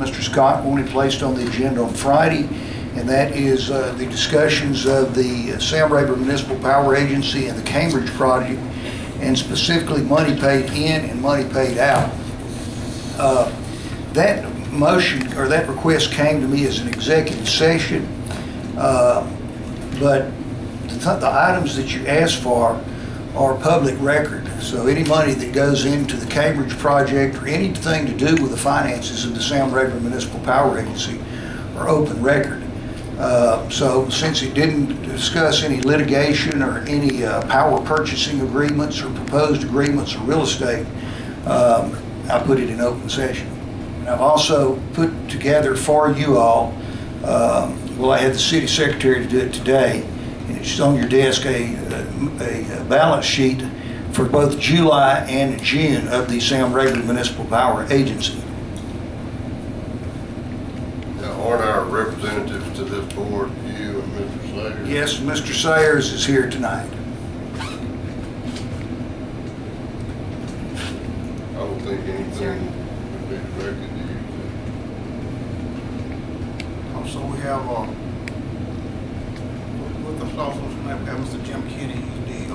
Mr. Scott wanted placed on the agenda on Friday, and that is the discussions of the Sam Rayburn Municipal Power Agency and the Cambridge project, and specifically money paid in and money paid out. That motion, or that request, came to me as an executive session, but the items that you asked for are public record. So any money that goes into the Cambridge project or anything to do with the finances of the Sam Rayburn Municipal Power Agency are open record. So since it didn't discuss any litigation or any power purchasing agreements or proposed agreements or real estate, I put it in open session. And I've also put together for you all, well, I had the city secretary to do it today, and it's on your desk, a balance sheet for both July and June of the Sam Rayburn Municipal Power Agency. Now, aren't our representatives to this board, you and Mr. Sayers? Yes, Mr. Sayers is here tonight. I don't think anything would be directed to you. Also, we have, with us also tonight, we have Mr. Jim Kenny. He's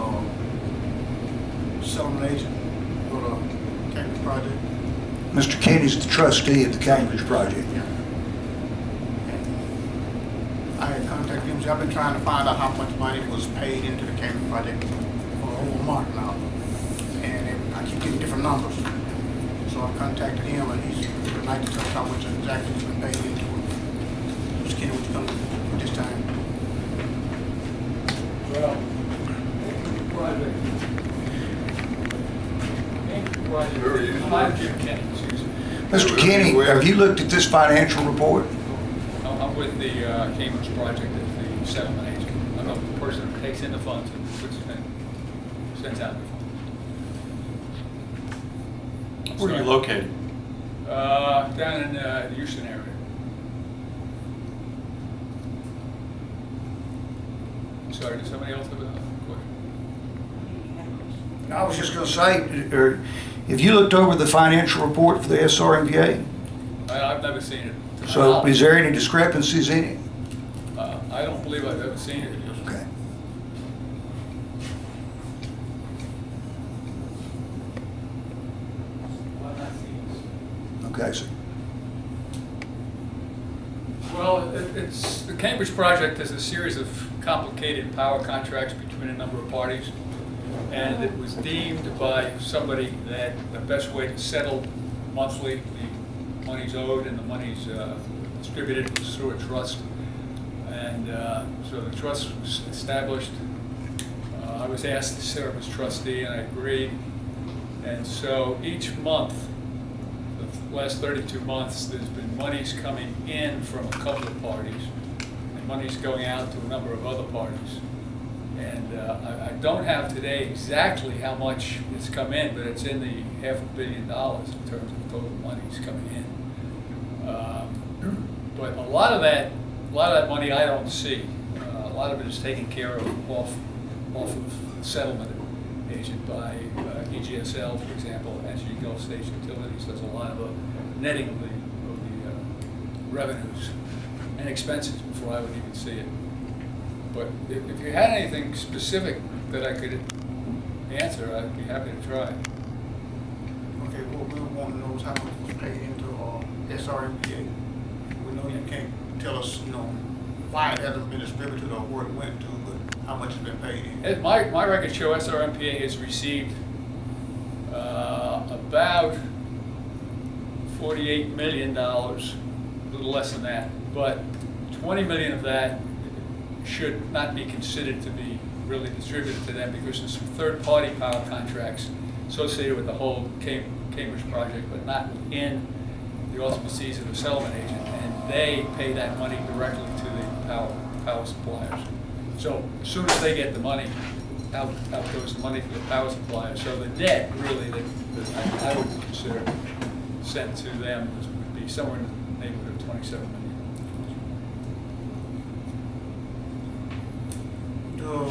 the settlement agent for the Cambridge project. Mr. Kenny's the trustee of the Cambridge project. Yeah. I had contacted him. I've been trying to find out how much money was paid into the Cambridge project for over a month now, and I keep getting different numbers. So I contacted him, and he's would like to tell us how much exactly has been paid into it. Mr. Kenny, would you come at this time? Well, Mr. Kenny, have you looked at this financial report? I'm with the Cambridge project as the settlement agent. I'm the person who takes in the funds and puts it in, sends out the funds. Where are you located? Down in the Houston area. Sorry, does somebody else have a question? I was just going to say, have you looked over the financial report for the SRMPA? I've never seen it. So is there any discrepancies in it? I don't believe I've ever seen it. Okay. Okay, so Well, it's the Cambridge project is a series of complicated power contracts between a number of parties, and it was deemed by somebody that the best way to settle monthly the money's owed and the money's distributed was through a trust. And so the trust was established. I was asked to serve as trustee, and I agreed. And so each month, the last 32 months, there's been monies coming in from a couple of parties and monies going out to a number of other parties. And I don't have today exactly how much it's come in, but it's in the $500 million in terms of total monies coming in. But a lot of that money I don't see. A lot of it is taken care of off of settlement agent by EGSL, for example. Energy Gulf States Utilities does a lot of the netting of the revenues and expenses before I would even see it. But if you had anything specific that I could answer, I'd be happy to try. Okay, what we want to know is how much was paid into SRMPA. We know you can't tell us, why it hasn't been distributed or where it went to, but how much has been paid in. My records show SRMPA has received about $48 million, a little less than that, but 20 million of that should not be considered to be really distributed to them because there's some third-party power contracts associated with the whole Cambridge project, but not within the auspices of the settlement agent, and they pay that money directly to the power suppliers. So as soon as they get the money, out goes the money to the power suppliers. So the debt really that I would consider sent to them would be somewhere in the neighborhood of 27 million.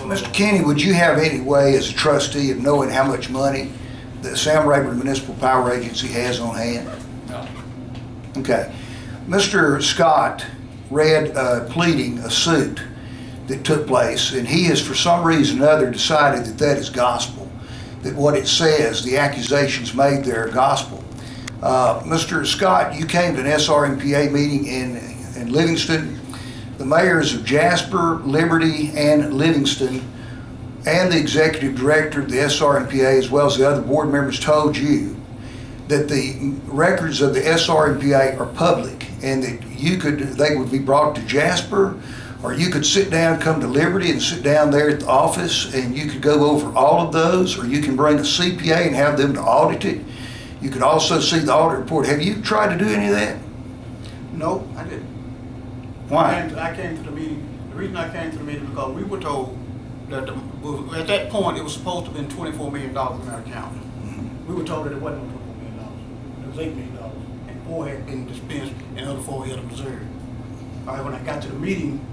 Mr. Kenny, would you have any way as a trustee of knowing how much money the Sam Rayburn Municipal Power Agency has on hand? No. Okay. Mr. Scott read pleading a suit that took place, and he has for some reason or other decided that that is gospel, that what it says, the accusations made there are gospel. Mr. Scott, you came to an SRMPA meeting in Livingston. The mayors of Jasper, Liberty, and Livingston, and the executive director of the SRMPA, as well as the other board members, told you that the records of the SRMPA are public, and that they would be brought to Jasper, or you could sit down, come to Liberty and sit down there at the office, and you could go over all of those, or you can bring a CPA and have them to audit it. You could also see the audit report. Have you tried to do any of that? No, I didn't. Why? I came to the meeting. The reason I came to the meeting because we were told that at that point it was supposed to have been $24 million in our account. We were told that it wasn't $24 million. It was $8 million, and 4 had been dispensed, and the other 4 we had reserved. All right, when I got to the meeting,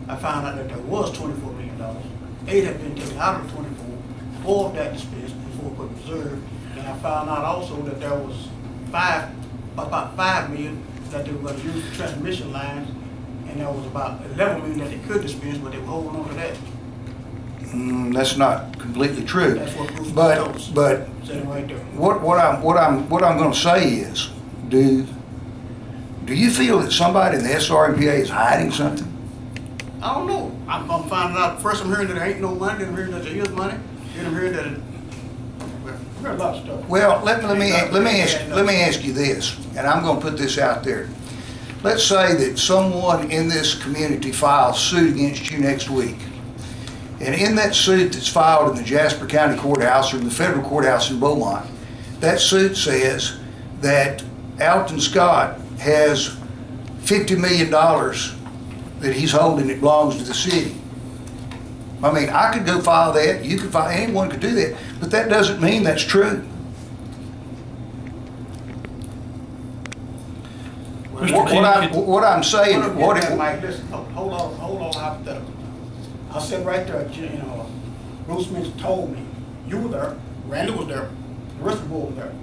I found out that there was $24 million. 8 had been taken out of the 24, 4 of that dispensed, and 4 put in reserve. And I found out also that there was about $5 million that they were going to use for transmission lines, and there was about $11 million that they could dispense, but they were holding on to that. That's not completely true. That's what Bruce But saying right there. what I'm going to say is, do you feel that somebody in the SRMPA is hiding something? I don't know. I'm finding out. First, I'm hearing that there ain't no money. Then I'm hearing that there is money. Then I'm hearing that I've heard a lot of stuff. Well, let me ask you this, and I'm going to put this out there. Let's say that someone in this community files suit against you next week, and in that suit that's filed in the Jasper County Courthouse or in the federal courthouse in Beaumont, that suit says that Alton Scott has $50 million that he's holding that belongs to the city. I mean, I could go file that, you could file, anyone could do that, but that doesn't mean that's true. What I'm saying, Mike, listen, hold on, hypothetical. I said right there, Bruce Smith told me, you were there, Randy was there, the rest of the board was there.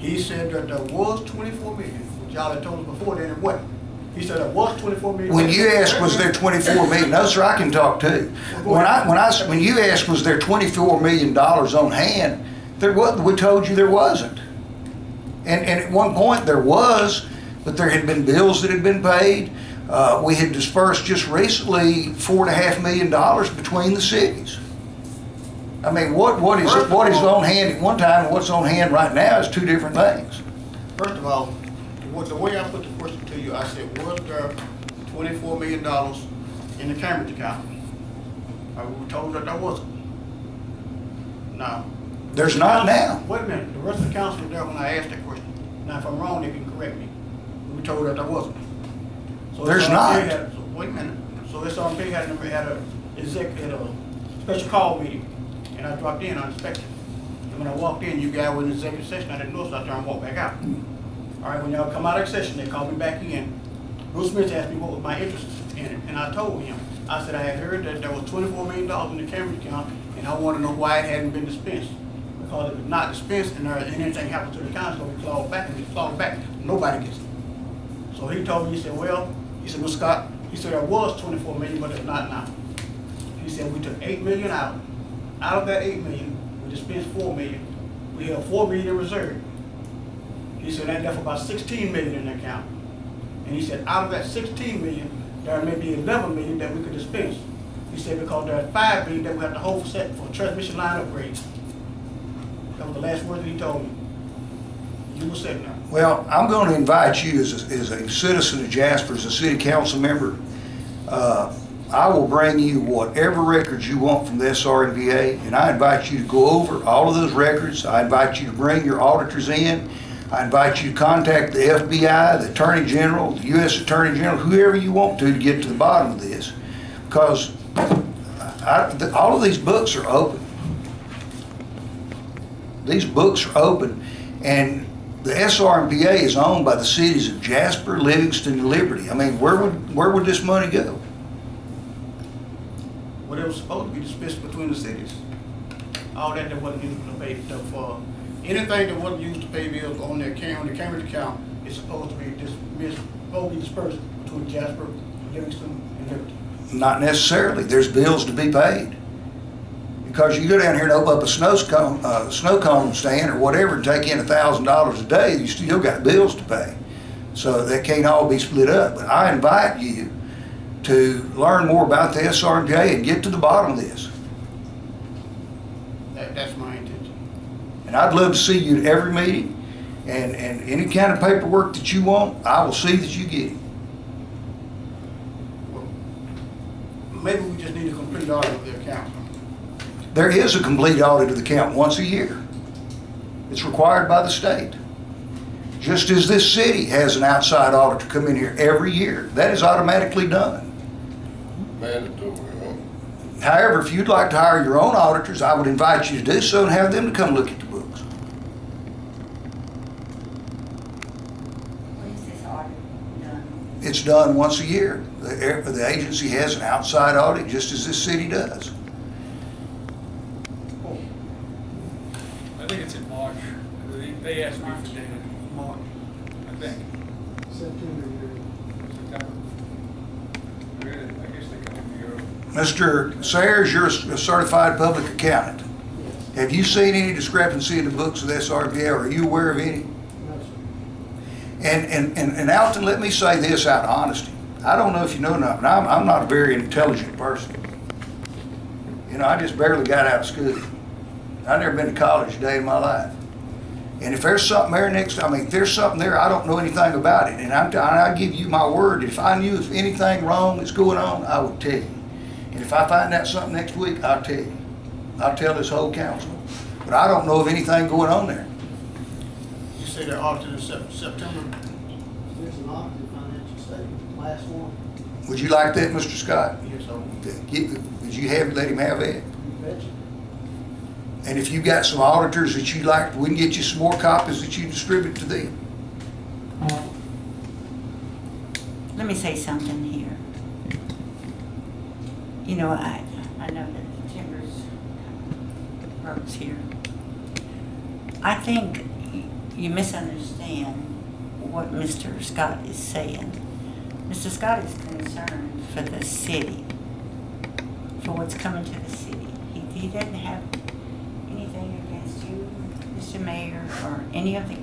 He said that there was $24 million, which y'all had told us before, then it wasn't. He said there was $24 million. when you asked was there $24 million, no sir, I can talk too. When you asked was there $24 million on hand, we told you there wasn't. And at one point there was, but there had been bills that had been paid. We had dispersed just recently $4.5 million between the cities. I mean, what is on hand at one time and what's on hand right now is two different things. First of all, the way I put the question to you, I said, was there $24 million in the Cambridge account? I was told that there wasn't. Now. There's not now. Wait a minute, the rest of the council was there when I asked that question. Now, if I'm wrong, they can correct me. We were told that there wasn't. So There's not. Wait a minute. So SRMPA had a special call meeting, and I dropped in unexpected. And when I walked in, you guys were in the executive session. I didn't know, so I turned and walked back out. All right, when y'all come out of the session, they called me back in. Bruce Smith asked me what was my interest in it, and I told him. I said I had heard that there was $24 million in the Cambridge account, and I want to know why it hadn't been dispensed. Because if it's not dispensed and anything happens to the county, it's going to be clawed back, and if it's clawed back, nobody gets it. So he told me, he said, Mr. Scott, he said there was $24 million, but it's not now. He said we took $8 million out. Out of that $8 million, we dispensed $4 million. We have $4 million in reserve. He said that left about $16 million in the account. And he said out of that $16 million, there may be $11 million that we could dispense. He said because there are $5 million that we have to hold for transmission line upgrades. That was the last word that he told me. You were sitting there. Well, I'm going to invite you as a citizen of Jasper, as a city council member. I will bring you whatever records you want from the SRMPA, and I invite you to go over all of those records. I invite you to bring your auditors in. I invite you to contact the FBI, the Attorney General, the U.S. Attorney General, whoever you want to get to the bottom of this, because all of these books are open. These books are open, and the SRMPA is owned by the cities of Jasper, Livingston, and Liberty. I mean, where would this money go? Well, it was supposed to be dispensed between the cities. All that wasn't used to pay for anything that wasn't used to pay bills on the Cambridge account is supposed to be dismissed supposed to be dispersed between Jasper, Livingston, and Liberty. Not necessarily. There's bills to be paid. Because you go down here and open up a snow cone stand or whatever and take in $1,000 a day, you still got bills to pay. So that can't all be split up. But I invite you to learn more about the SRMPA and get to the bottom of this. That's my intention. And I'd love to see you at every meeting, and any kind of paperwork that you want, I will see that you get it. Well, maybe we just need a complete audit of the account. There is a complete audit of the account once a year. It's required by the state. Just as this city has an outside auditor come in here every year, that is automatically done. Mandatory, huh? However, if you'd like to hire your own auditors, I would invite you to do so and have them to come look at the books. When is this audit done? It's done once a year. The agency has an outside audit, just as this city does. I think it's in March. They asked me for data. March. I think. September. September. I guess they come in Europe. Mr. Sayers, you're a certified public accountant. Have you seen any discrepancy in the books of the SRPA, or are you aware of any? No, sir. And Alton, let me say this out of honesty. I don't know if you know enough, but I'm not a very intelligent person. You know, I just barely got out of school. I've never been to college a day in my life. And if there's something there if there's something there, I don't know anything about it. And I give you my word, that if I knew if anything wrong is going on, I would tell you. And if I find out something next week, I'll tell you. I'll tell this whole council. But I don't know of anything going on there. You say they're audited in September? There's an audited financial statement, last one. Would you like that, Mr. Scott? Yes, sir. Would you let him have that? You betcha. And if you got some auditors that you'd like, we can get you some more copies that you distribute to them. Let me say something here. You know, I know that the timbers rose here. I think you misunderstand what Mr. Scott is saying. Mr. Scott is concerned for the city, for what's coming to the city. He doesn't have anything against you, Mr. Mayor, or any of the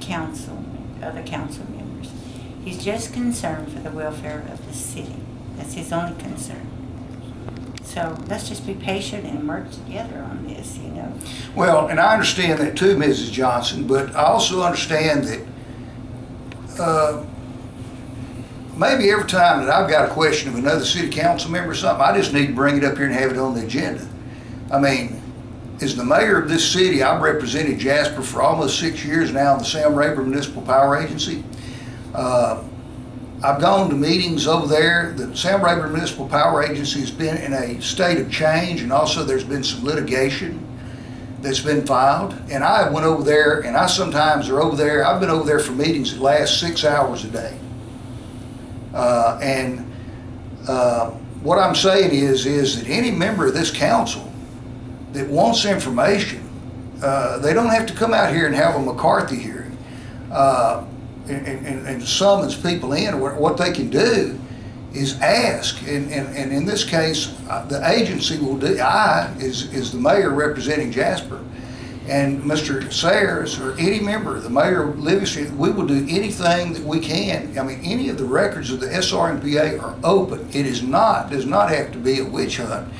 other council members. He's just concerned for the welfare of the city. That's his only concern. So let's just be patient and work together on this, you know. Well, and I understand that too, Mrs. Johnson, but I also understand that maybe every time that I've got a question of another city council member or something, I just need to bring it up here and have it on the agenda. I mean, as the mayor of this city, I've represented Jasper for almost 6 years now in the Sam Rayburn Municipal Power Agency. I've gone to meetings over there. The Sam Rayburn Municipal Power Agency has been in a state of change, and also there's been some litigation that's been filed. And I went over there, and I sometimes are over there. I've been over there for meetings that last 6 hours a day. What I'm saying is that any member of this council that wants information, they don't have to come out here and have a McCarthy hearing and summons people in. What they can do is ask, and in this case, the agency will do. I is the mayor representing Jasper, and Mr. Sayers or any member, the mayor of Livingston, we will do anything that we can. I mean, any of the records of the SRMPA are open. It does not have to be a witch hunt.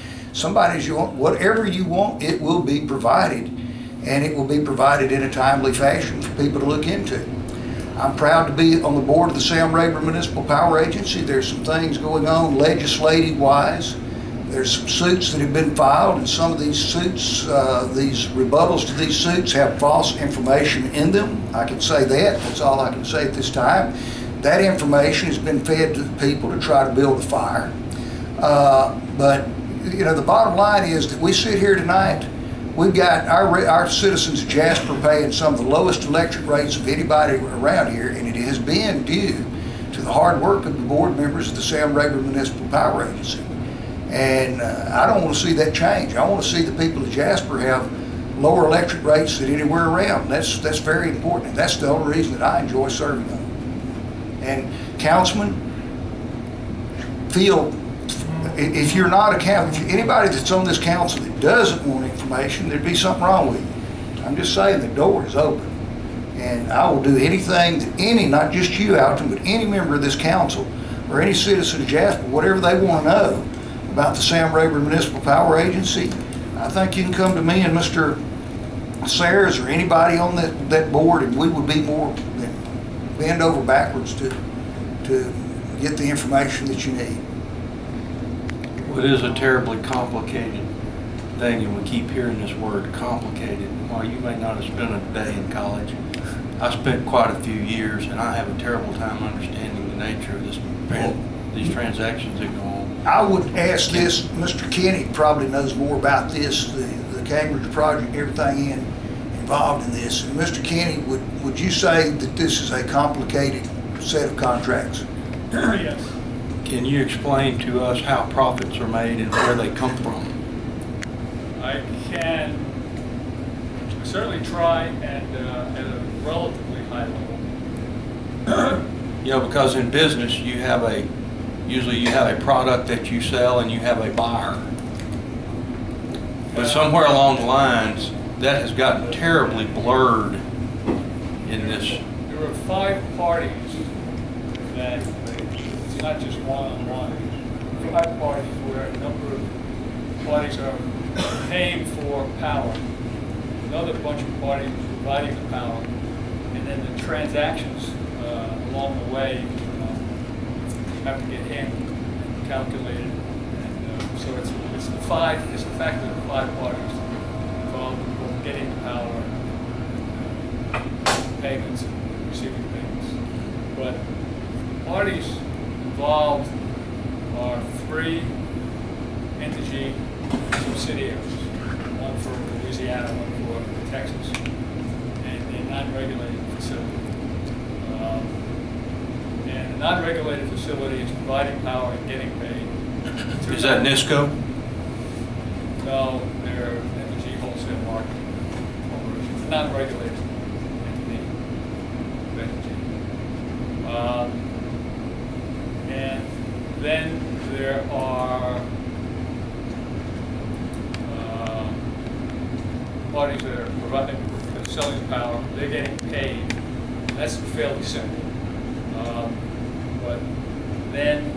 Whatever you want, it will be provided, and it will be provided in a timely fashion for people to look into. I'm proud to be on the board of the Sam Rayburn Municipal Power Agency. There's some things going on legislative-wise. There's some suits that have been filed, and some of these suits, these rebuttals to these suits have false information in them. I can say that. That's all I can say at this time. That information has been fed to the people to try to build a fire. But you know, the bottom line is that we sit here tonight. We've got our citizens of Jasper paying some of the lowest electric rates of anybody around here, and it has been due to the hard work of the board members of the Sam Rayburn Municipal Power Agency. And I don't want to see that change. I want to see the people of Jasper have lower electric rates than anywhere around. That's very important, and that's the only reason that I enjoy serving them. And Councilman, feel, if you're not anybody that's on this council that doesn't want information, there'd be something wrong with you. I'm just saying the door is open. And I will do anything that not just you, Alton, but any member of this council or any citizen of Jasper, whatever they want to know about the Sam Rayburn Municipal Power Agency, I think you can come to me and Mr. Sayers or anybody on that board, and we would be more than bend over backwards to get the information that you need. Well, it is a terribly complicated thing, and we keep hearing this word complicated. While you may not have spent a day in college, I spent quite a few years, and I have a terrible time understanding the nature of these transactions that go on. I would ask this, Mr. Kenny probably knows more about this, the Cambridge project, everything involved in this. And Mr. Kenny, would you say that this is a complicated set of contracts? Yes. Can you explain to us how profits are made and where they come from? I can certainly try and at a relatively high level. You know, because in business usually you have a product that you sell and you have a buyer. But somewhere along the lines, that has gotten terribly blurred in this. There are 5 parties that, it's not just one-on-one, 5 parties where a number of parties are paying for power, another bunch of parties providing the power, and then the transactions along the way have to get handled and calculated. And so it's the fact that the 5 parties involved in both getting the power, payments, and receiving payments. But parties involved are 3 entity subsidiaries, one for Louisiana, one for Texas, and a non-regulated facility. And the non-regulated facility is providing power and getting paid. Is that NISCO? No, they're energy wholesale market corporations, non-regulated entity of energy. And then there are parties that are providing, selling power, they're getting paid. That's fairly simple. But then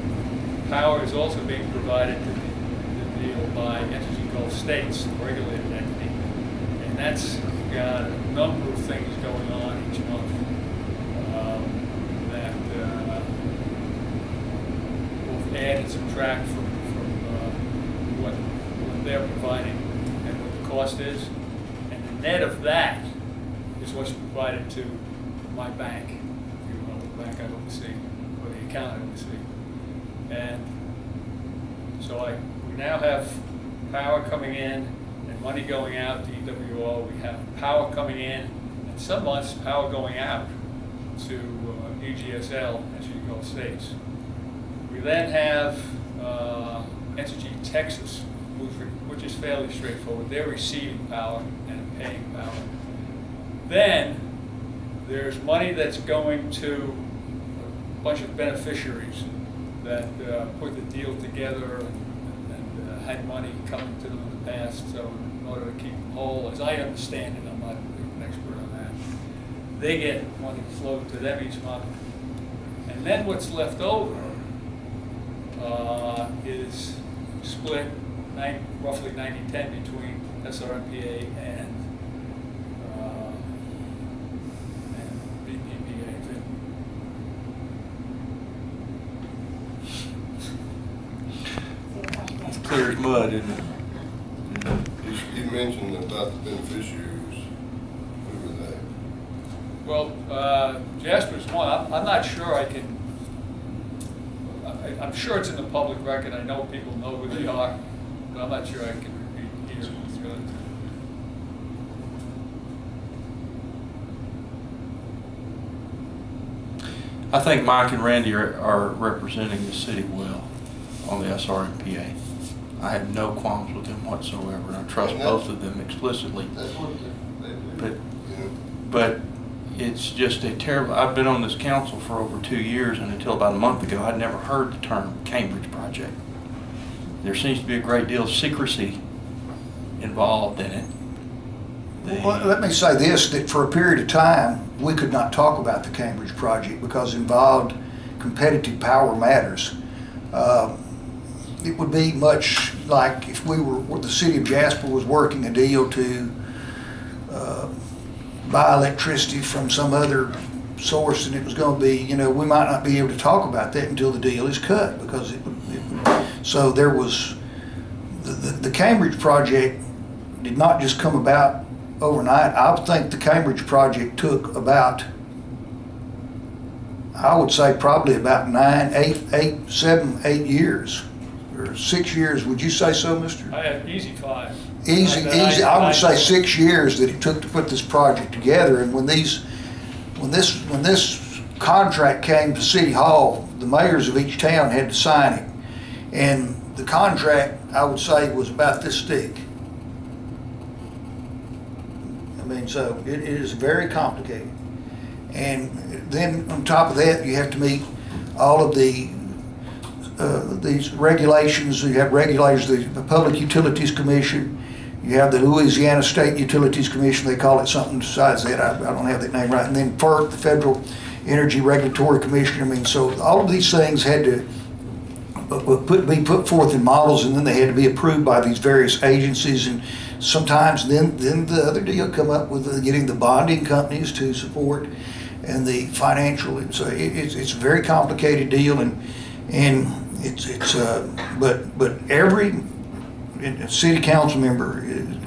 power is also being provided to the deal by Energy Gulf States, the regulated entity. And that's got a number of things going on each month that both add and subtract from what they're providing and what the cost is. And the net of that is what's provided to my bank, if you will, the bank I oversee, or the account I oversee. And so we now have power coming in and money going out to EWO. We have power coming in, and some months power going out to EGSL, Energy Gulf States. We then have Energy Texas, which is fairly straightforward. They're receiving power and paying power. Then there's money that's going to a bunch of beneficiaries that put the deal together and had money coming to them in the past. So in order to keep them whole, as I understand it, I'm not an expert on that, they get money flowed to them each month. And then what's left over is split roughly 90-10 between SRMPA and BPPA. It's clear as mud, isn't it? You mentioned about the beneficiaries. Who were they? Well, Jasper's one. I'm not sure I can. I'm sure it's in the public record. I know people know who they are, but I'm not sure I can repeat here. I think Mike and Randy are representing the city well on the SRMPA. I have no qualms with them whatsoever, and I trust both of them explicitly. That's what they do. But, You know, but it's just a terrible, I've been on this council for over 2 years, and until about a month ago, I'd never heard the term Cambridge project. There seems to be a great deal of secrecy involved in it. Well, let me say this, that for a period of time, we could not talk about the Cambridge project because it involved competitive power matters. It would be much like if the city of Jasper was working a deal to buy electricity from some other source, and it was going to be, we might not be able to talk about that until the deal is cut, because so there was, the Cambridge project did not just come about overnight. I would think the Cambridge project took about, I would say probably about 7, 8 years, or 6 years. Would you say so, Mr.? I had easy 5. Easy. I would say 6 years that it took to put this project together. And when this contract came to City Hall, the mayors of each town had to sign it. And the contract, I would say, was about this thick. I mean, so it is very complicated. And then on top of that, you have to meet all of these regulations. You have regulators, the Public Utilities Commission. You have the Louisiana State Utilities Commission. They call it something besides that. I don't have that name right. And then FERC, the Federal Energy Regulatory Commission. I mean, so all of these things had to be put forth in models, and then they had to be approved by these various agencies. And sometimes then the other deal come up with getting the bonding companies to support and the financial. So it's a very complicated deal, and but every city council member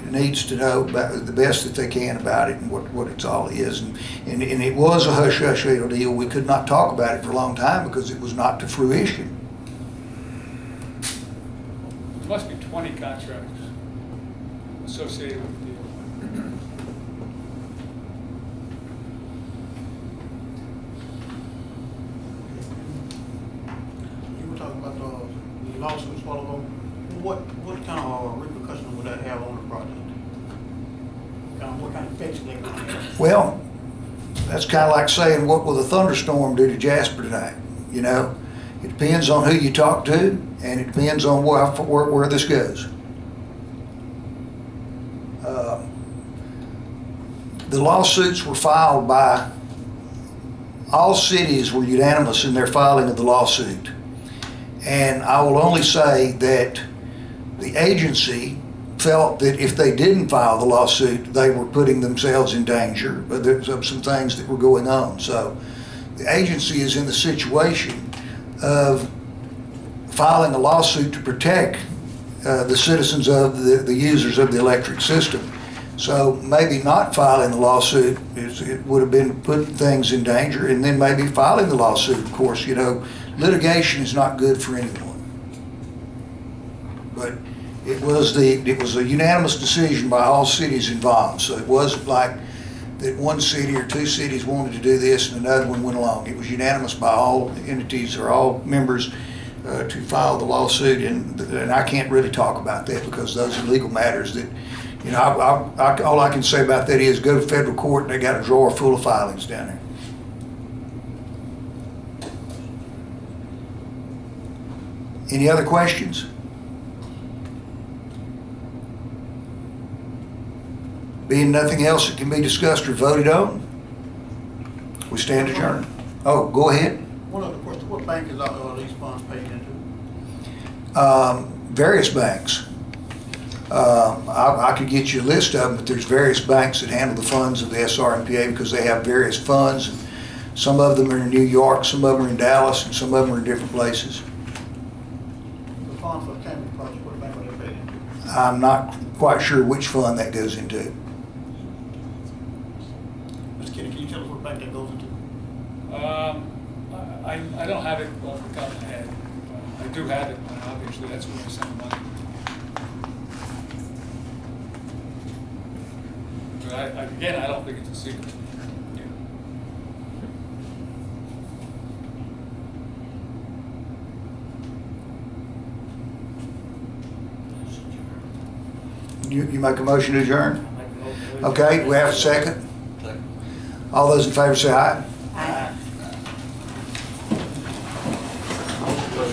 needs to know about the best that they can about it and what it all is. And it was a hush-hush deal. We could not talk about it for a long time because it was not to fruition. There must be 20 contracts associated with the deal. You were talking about the lawsuits a while ago. What kind of repercussions would that have on the project? What kind of effects are they going to have? Well, that's kind of like saying, what will the thunderstorm do to Jasper tonight? It depends on who you talk to, and it depends on where this goes. The lawsuits were filed by, all cities were unanimous in their filing of the lawsuit. And I will only say that the agency felt that if they didn't file the lawsuit, they were putting themselves in danger, but there's some things that were going on. So the agency is in the situation of filing a lawsuit to protect the citizens of the users of the electric system. So maybe not filing the lawsuit, it would have been putting things in danger, and then maybe filing the lawsuit. Of course, litigation is not good for anyone. But it was a unanimous decision by all cities involved. So it wasn't like that one city or two cities wanted to do this and another one went along. It was unanimous by all entities or all members to file the lawsuit, and I can't really talk about that because those are legal matters that, all I can say about that is go to federal court and they got a drawer full of filings down there. Any other questions? Being nothing else that can be discussed or voted on, we stand adjourned. Oh, go ahead. One other question, what bank is all these funds paid into? Various banks. I could get you a list of them, but there's various banks that handle the funds of the SRMPA because they have various funds. Some of them are in New York, some of them are in Dallas, and some of them are in different places. The fund for the Cambridge project, what bank are they paid into? I'm not quite sure which fund that goes into. Mr. Kenny, can you tell us what bank that goes into? I don't have it off the top of my head. I do have it, and obviously that's where I send the money. But again, I don't think it's a secret. You make a motion to adjourn? Okay, we have a second. All those in favor say aye.